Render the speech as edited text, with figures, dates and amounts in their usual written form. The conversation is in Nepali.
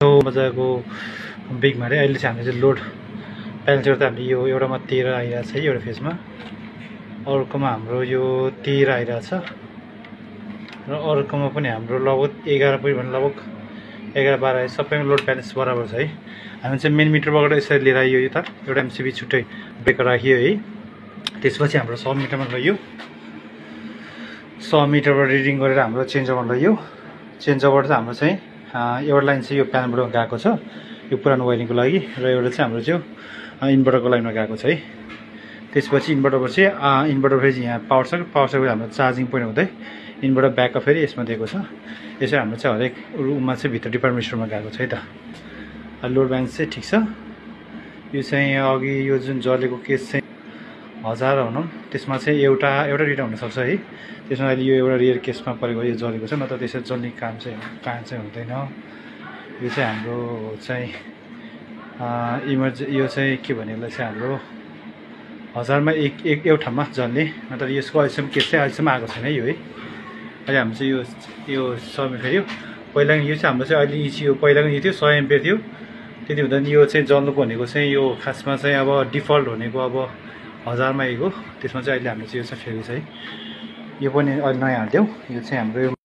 मजाको बिगमा रे अहिले चाहिँ हामीले चाहिँ लोड प्यालेन्सर त हामीले यो एउटामा 13 आइरहेको छ है एउटा फेजमा, अर्कोमा हाम्रो यो 13 आइरहेको छ र अर्कोमा पनि हाम्रो लगभग 11 पनि भन्नु लगभग 11-12 सबैमा लोड ब्यालेन्स बराबर छ है। हामी चाहिँ मेन मिटरबाट यसरी लिएर आइयो यो त एउटा एमसिबी छुट्टै ब्रेकर राखियो है। त्यसपछि हाम्रो 100 मिटरमा लग्यो, 100 मिटरबाट रिडिङ गरेर हाम्रो चेन्ज ओभर लग्यो। चेन्ज ओभर चाहिँ हाम्रो चाहिँ एउटा लाइन चाहिँ यो प्यानबाट गएको छ यो पुरानो वायरिङको लागि र एउटा चाहिँ हाम्रो चाहिँ इन्भर्टरको लाइनमा गएको छ है। त्यसपछि इन्भर्टरबाट चाहिँ इन्भर्टर फेरि यहाँ पावर सकेट हाम्रो चार्जिङ पोइन्ट हुँदै इन्भर्टर ब्याकअप फेरि यसमा दिएको छ। यसरी हाम्रो चाहिँ हरेक रुममा चाहिँ भित्र डिपार्टमेन्ट स्टोरमा गएको छ है त। लोड ब्यालेन्स चाहिँ ठिक छ। यो चाहिँ अघि यो जुन जलेको केस चाहिँ 1000 भनौँ, त्यसमा चाहिँ एउटा रिटा हुनसक्छ है। त्यसमा अहिले यो एउटा रेयर केसमा परेको यो जलेको छ, नत्र त्यसरी जल्ने काम चाहिँ हुँदैन। यो चाहिँ हाम्रो चाहिँ यो चाहिँ के भने यसलाई चाहिँ हाम्रो 1000 मा एक ठाउँमा जल्ने, नत्र यसको अहिलेसम्म केस चाहिँ अहिलेसम्म आएको छैन यो है। अहिले हाम्रो चाहिँ यो 100 फेरि पहिला यो चाहिँ हाम्रो चाहिँ अहिले यो पहिलाको यो थियो 100 एम्पियर थियो। त्यति हुँदा यो चाहिँ जल्नुको भनेको चाहिँ यो खासमा चाहिँ अब डिफल्ट भनेको अब 1000 मा एक हो। त्यसमा चाहिँ अहिले हाम्रो चाहिँ यो चाहिँ फेरि छ है। यो पनि अहिले नयाँ हालिदिउँ। यो चाहिँ हाम्रो